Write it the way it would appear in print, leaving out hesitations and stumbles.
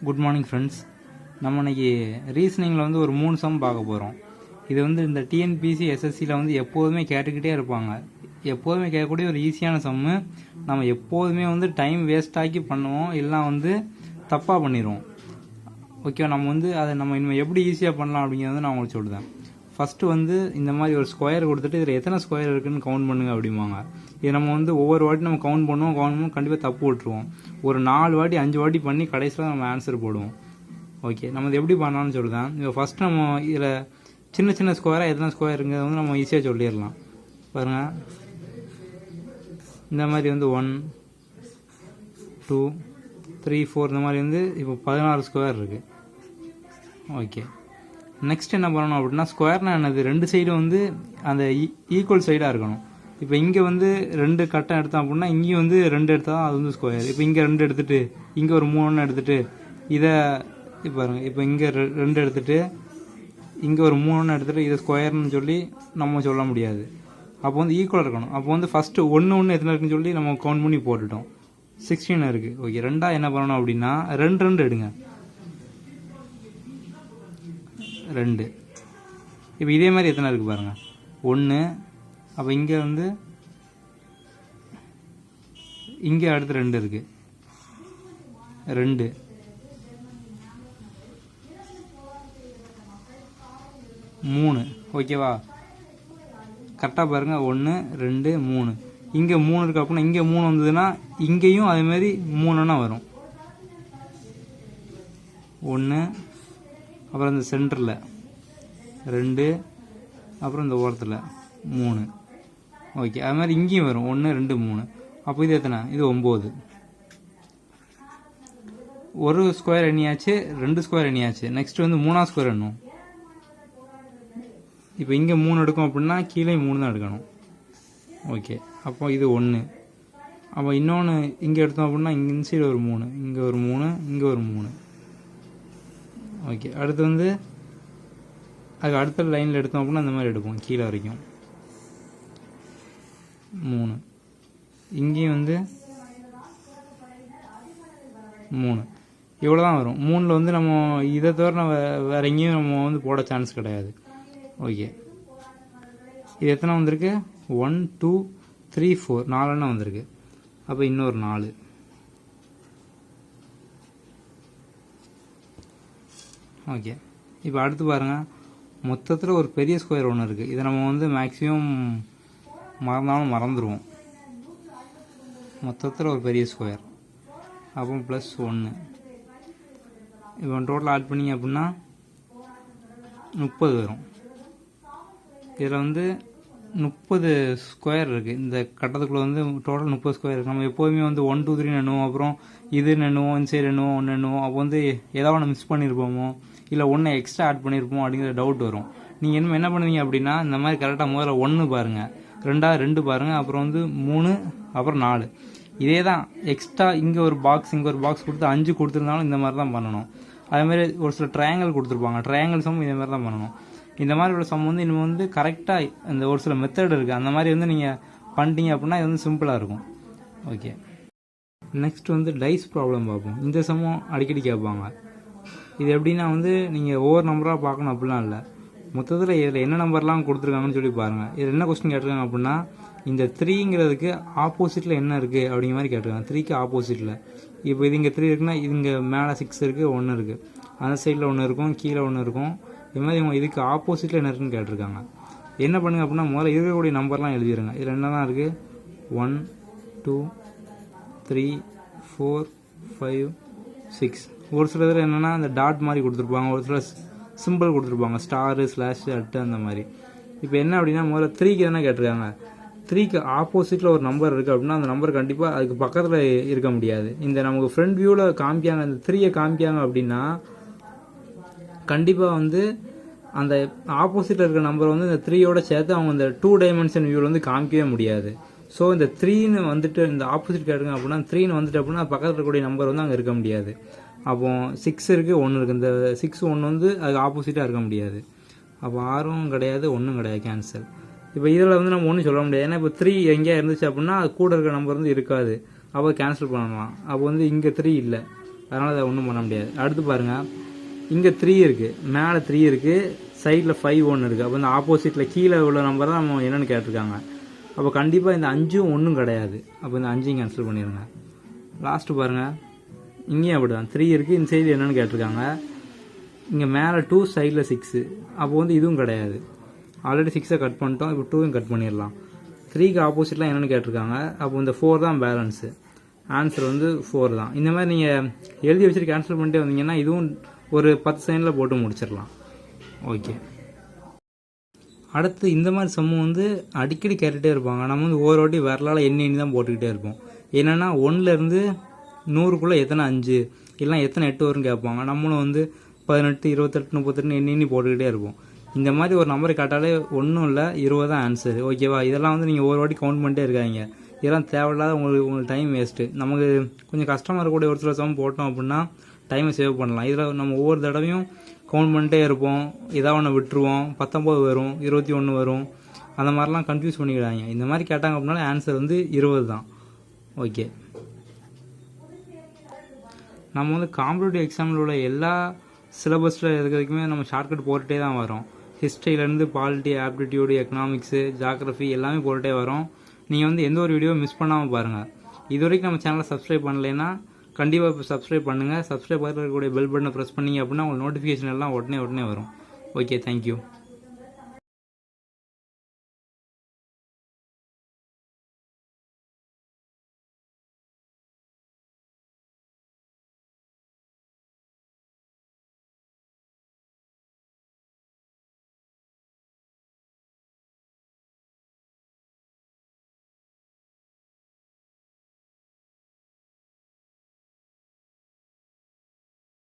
Good morning friends. நம்ம இன்னைக்கு ரீசனிங்கில் வந்து ஒரு 3 சம் பார்க்க போகிறோம். இது வந்து இந்த டிஎன்பிசி எஸ்எஸ்சியில் வந்து எப்போதுமே கேட்டுக்கிட்டே இருப்பாங்க. எப்போதுமே கேட்கக்கூடிய ஒரு ஈஸியான சம்மு. நம்ம எப்போதுமே வந்து டைம் வேஸ்ட் ஆக்கி பண்ணுவோம், இல்லைனா வந்து தப்பாக பண்ணிடுவோம். ஓகே, நம்ம வந்து அதை நம்ம இனிமேல் எப்படி ஈஸியாக பண்ணலாம் அப்படிங்கிறத நான் உங்களுக்கு சொல்லுதேன். ஃபஸ்ட்டு வந்து இந்த மாதிரி ஒரு ஸ்கொயர் கொடுத்துட்டு இதில் எத்தனை ஸ்கொயர் இருக்குதுன்னு கவுண்ட் பண்ணுங்க அப்படிம்பாங்க. இது நம்ம வந்து ஒவ்வொரு வாட்டி நம்ம கவுண்ட் பண்ணுவோம் கண்டிப்பாக தப்பு விட்டுருவோம். ஒரு 4 வாட்டி 5 வாட்டி பண்ணி கடைசியில் நம்ம ஆன்சர் போடுவோம். ஓகே, நம்ம இது எப்படி பண்ணலாம்னு சொல்லுதான். இப்போ ஃபஸ்ட் நம்ம இதில் சின்ன சின்ன ஸ்கொயராக எத்தனை ஸ்கொயருங்கிறத வந்து நம்ம ஈஸியாக சொல்லிடலாம். பாருங்கள், இந்த மாதிரி வந்து 1 2 3 4 இந்த மாதிரி வந்து இப்போ 16 ஸ்கொயர் இருக்குது. ஓகே, நெக்ஸ்ட் என்ன பண்ணணும் அப்படின்னா, ஸ்கொயர்னா என்னது, 2 சைடும் வந்து அந்த ஈக்குவல் சைடாக இருக்கணும். இப்போ இங்கே வந்து 2 கட்டம் எடுத்தோம் அப்படின்னா இங்கேயும் வந்து 2 எடுத்தால் அது வந்து ஸ்கொயர். இப்போ இங்கே 2 எடுத்துகிட்டு இங்கே ஒரு 3 எடுத்துகிட்டு இதை பாருங்கள், இப்போ இங்கே 2 எடுத்துகிட்டு இங்கே ஒரு 3 எடுத்துகிட்டு இதை ஸ்கொயர்னு சொல்லி நம்ம சொல்ல முடியாது. அப்போ வந்து ஈக்குவலாக இருக்கணும். அப்போ வந்து ஃபஸ்ட்டு 1 எத்தனை இருக்குன்னு சொல்லி நம்ம கவுண்ட் பண்ணி போட்டுட்டோம். 16 இருக்குது. ஓகே, ரெண்டாக என்ன பண்ணணும் அப்படின்னா 2 எடுங்க. 2. இப்போ இதே மாதிரி எத்தனை இருக்குது பாருங்கள், 1. அப்போ இங்கே வந்து இங்கே அடுத்து 2 இருக்குது. 2 3. ஓகேவா, கரெக்டாக பாருங்கள், 1 2 3. இங்கே 3 இருக்குது அப்படின்னா இங்கே 3 வந்ததுன்னா இங்கேயும் அதேமாதிரி 3னா வரும். 1, அப்புறம் இந்த சென்டரில் 2, அப்புறம் இந்த ஓரத்தில் 3. ஓகே, அது மாதிரி இங்கேயும் வரும் 1 2 3. அப்போ இது எத்தனை, இது 9. ஒரு ஸ்கொயர் எண்ணியாச்சு, 2 ஸ்கொயர் எண்ணியாச்சு. நெக்ஸ்ட் வந்து 3ஆம் ஸ்கொயர் எண்ணும். இப்போ இங்கே 3 எடுக்கும் அப்படின்னா கீழே 3 தான் எடுக்கணும். ஓகே, அப்போ இது 1. அப்போ இன்னொன்று இங்கே எடுத்தோம் அப்படின்னா இந்த சைடு ஒரு 3, இங்கே ஒரு 3, இங்கே ஒரு 3. ஓகே, அடுத்து வந்து அதுக்கு அடுத்த லைனில் எடுத்தோம் அப்படின்னா இந்த மாதிரி எடுப்போம் கீழே வரைக்கும் 3. இங்கேயும் வந்து 3. இவ்வளோ தான் வரும். 3ல் வந்து நம்ம இதை தவிர நம்ம வேறு எங்கேயும் நம்ம வந்து போட சான்ஸ் கிடையாது. ஓகே, இது எத்தனை வந்திருக்கு, 1 2 3 4 4 வந்திருக்கு. அப்போ இன்னொரு 4. ஓகே, இப்போ அடுத்து பாருங்கள், மொத்தத்தில் ஒரு பெரிய ஸ்கொயர் ஒன்று இருக்குது. இதை நம்ம வந்து மேக்ஸிமம் மறந்தாலும் மறந்துடுவோம். மொத்தத்தில் ஒரு பெரிய ஸ்கொயர், அப்போ +1. இப்போ டோட்டல் ஆட் பண்ணிங்க அப்படின்னா 30 வரும். இதில் வந்து 30 ஸ்கொயர் இருக்குது. இந்த கட்டத்துக்குள்ளே வந்து டோட்டல் 30 ஸ்கொயர் இருக்குது. நம்ம எப்போதுமே வந்து 1 2 3 எண்ணுவோம், அப்புறம் இது எண்ணுவோம், இந்த சைடு எண்ணுவோம், 1 எண்ணுவோம். அப்போ வந்து ஏதாவது ஒன்று மிஸ் பண்ணியிருப்போமோ, இல்லை 1 எக்ஸ்ட்ரா ஆட் பண்ணியிருப்போம் அப்படிங்கிற டவுட் வரும். நீங்கள் என்ன பண்ணுவீங்க அப்படின்னா, இந்த மாதிரி கரெக்டாக முதல்ல 1 பாருங்கள், 2 பாருங்கள், அப்புறம் வந்து 3, அப்புறம் 4. இதே தான் எக்ஸ்ட்ரா இங்கே ஒரு பாக்ஸ் இங்கே ஒரு பாக்ஸ் கொடுத்து 5 கொடுத்துருந்தாலும் இந்த மாதிரி தான் பண்ணணும். அதேமாதிரி ஒரு சில ட்ரையாங்கிள் கொடுத்துருப்பாங்க, ட்ரையாங்கிள் சம் இதே மாதிரி தான் பண்ணணும். இந்த மாதிரி உள்ள சம் வந்து இன்னும் வந்து கரெக்டாக இந்த ஒரு சில மெத்தட் இருக்குது, அந்த மாதிரி வந்து நீங்கள் பண்ணிட்டீங்க அப்படின்னா இது வந்து சிம்பிளாக இருக்கும். ஓகே, நெக்ஸ்ட் வந்து டைஸ் ப்ராப்ளம் பார்ப்போம். இந்த சமம் அடிக்கடி கேட்பாங்க. இது எப்படின்னா வந்து நீங்கள் ஒவ்வொரு நம்பராக பார்க்கணும் அப்படிலாம் இல்லை, மொத்தத்தில் இதில் என்ன நம்பர்லாம் கொடுத்துருக்காங்கன்னு சொல்லி பாருங்கள். இதில் என்ன கொஸ்டின் கேட்டிருக்காங்க அப்படின்னா, இந்த 3ங்கிறதுக்கு ஆப்போசிட்டில் என்ன இருக்குது அப்படிங்கிற மாதிரி கேட்டிருக்காங்க. 3க்கு ஆப்போசிட்டில் இப்போ இது இங்கே 3 இருக்குன்னா இது இங்கே மேலே 6 இருக்குது, 1 இருக்குது, அந்த சைடில் 1 இருக்கும், கீழே 1 இருக்கும். இது மாதிரி இவங்க இதுக்கு ஆப்போசிட்டில் என்ன இருக்குன்னு கேட்டிருக்காங்க. என்ன பண்ணுங்க அப்படின்னா, முதல்ல இருக்கக்கூடிய நம்பர்லாம் எழுதிடுங்க. இதில் என்ன தான் இருக்குது, 1 2 3 4 5 6. ஒரு சில இதில் என்னென்னா இந்த டாட் மாதிரி கொடுத்துருப்பாங்க, ஒரு சில சிம்பிள் கொடுத்துருப்பாங்க, ஸ்டாரு ஸ்லாஷ் அட்டு அந்த மாதிரி. இப்போ என்ன அப்படின்னா, முதல்ல 3க்கு என்ன கேட்டிருக்காங்க, 3க்கு ஆப்போசிட்டில் ஒரு நம்பர் இருக்குது அப்படின்னா அந்த நம்பர் கண்டிப்பாக அதுக்கு பக்கத்தில் இருக்க முடியாது. இந்த நமக்கு ஃப்ரண்ட் வியூவில் காமிக்காங்க, இந்த 3யை காமிக்காங்க அப்படின்னா கண்டிப்பாக வந்து அந்த ஆப்போசிட்டில் இருக்கிற நம்பர் வந்து இந்த 3யோட சேர்த்து அவங்க இந்த 2 டைமென்ஷன் வியூவில் வந்து காமிக்கவே முடியாது. ஸோ இந்த 3ன்னு வந்துட்டு இந்த ஆப்போசிட் கேட்டுங்க அப்படின்னா 3ன்னு வந்துட்டு அப்படின்னா பக்கத்தில் இருக்கக்கூடிய நம்பர் வந்து அங்கே இருக்க முடியாது. அப்போ 6 இருக்குது, 1 இருக்குது. இந்த 6 1 வந்து அதுக்கு ஆப்போசிட்டாக இருக்க முடியாது. அப்போ 6ம் கிடையாது, 1ம் கிடையாது, கேன்சல். இப்போ இதில் வந்து நம்ம ஒன்றும் சொல்ல முடியாது. ஏன்னா இப்போ 3 எங்கேயா இருந்துச்சு அப்படின்னா அது கூட இருக்கிற நம்பர் வந்து இருக்காது, அப்போ கேன்சல் பண்ணலாம். அப்போ வந்து இங்கே 3 இல்லை, அதனால் அதை ஒன்றும் பண்ண முடியாது. அடுத்து பாருங்கள், இங்கே 3 இருக்குது, மேலே 3 இருக்குது, சைடில் 5 1 இருக்குது. அப்போ இந்த ஆப்போசிட்டில் கீழே உள்ள நம்பர் தான் நம்ம என்னென்னு கேட்டிருக்காங்க. அப்போ கண்டிப்பாக இந்த 5ம் ஒன்றும் கிடையாது. அப்போ இந்த 5ஐயும் கேன்சல் பண்ணிடுங்க. லாஸ்ட்டு பாருங்கள், இங்கேயும் அப்படி தான் 3 இருக்குது, இந்த சைடு என்னென்னு கேட்டிருக்காங்க. இங்கே மேலே 2, சைடில் 6. அப்போ வந்து இதுவும் கிடையாது. ஆல்ரெடி 6ஐ கட் பண்ணிட்டோம், இப்போ 2ஐயும் கட் பண்ணிடலாம். 3க்கு ஆப்போசிட்லாம் என்னென்னு கேட்டிருக்காங்க. அப்போ இந்த 4 தான் பேலன்ஸு. ஆன்சர் வந்து 4 தான். இந்த மாதிரி நீங்கள் எழுதி வச்சுட்டு கேன்சல் பண்ணிட்டே வந்தீங்கன்னா இதுவும் ஒரு 10 செகண்டில் போட்டு முடிச்சிடலாம். ஓகே, அடுத்து இந்த மாதிரி சம்மு வந்து அடிக்கடி கேட்டுகிட்டே இருப்பாங்க. நம்ம வந்து ஒவ்வொரு வாட்டி விரலால் எண்ணி தான் போட்டுக்கிட்டே இருப்போம். என்னென்னா 1லேருந்து 100க்குள்ளே எத்தனை 5 இல்லைனா எத்தனை 8 வரும்னு கேட்பாங்க. நம்மளும் வந்து 18 28 38 எண்ணி போட்டுக்கிட்டே இருப்போம். இந்த மாதிரி ஒரு நம்பரை கேட்டாலே ஒன்றும் இல்லை, 20 தான் ஆன்சர். ஓகேவா? இதெல்லாம் வந்து நீங்கள் ஒவ்வொரு வாட்டி கவுண்ட் பண்ணிட்டே இருக்காங்க. இதெல்லாம் தேவையில்லாத உங்களுக்கு டைம் வேஸ்ட்டு. நமக்கு கொஞ்சம் கஷ்டமாக இருக்கக்கூடிய ஒரு சில சம் போட்டோம் அப்படின்னா டைமை சேவ் பண்ணலாம். இதில் நம்ம ஒவ்வொரு தடவையும் கவுண்ட் பண்ணிட்டே இருப்போம், ஏதாவது ஒன்று விட்டுருவோம், 19 வரும், 21 வரும், அந்த மாதிரிலாம் கன்ஃபியூஸ் பண்ணிக்கிறாங்க. இந்த மாதிரி கேட்டாங்க அப்படின்னால ஆன்சர் வந்து 20 தான். ஓகே, நம்ம வந்து காம்படிட்டிவ் எக்ஸாமில் உள்ள எல்லா சிலபஸில் இருக்கிறதுக்குமே நம்ம ஷார்ட்கட் போட்டுகிட்டே தான் வரோம். ஹிஸ்ட்ரியிலேருந்து பாலிட்டி, ஆப்டிடியூடு, எக்கனாமிக்ஸு, ஜாகிரஃபி எல்லாமே போட்டுகிட்டே வரோம். நீங்கள் வந்து எந்த ஒரு வீடியோவும் மிஸ் பண்ணாமல் பாருங்கள். இது வரைக்கும் நம்ம சேனலை சப்ஸ்கிரைப் பண்ணலைன்னா கண்டிப்பாக இப்போ சப்ஸ்கிரைப் பண்ணுங்கள். சப்ஸ்கிரைப் பண்ணக்கூடிய பெல் பட்டனை ப்ரெஸ் பண்ணிங்க அப்படின்னா உங்களுக்கு நோட்டிஃபிகேஷன் எல்லாம் உடனே வரும். Okay, thank you.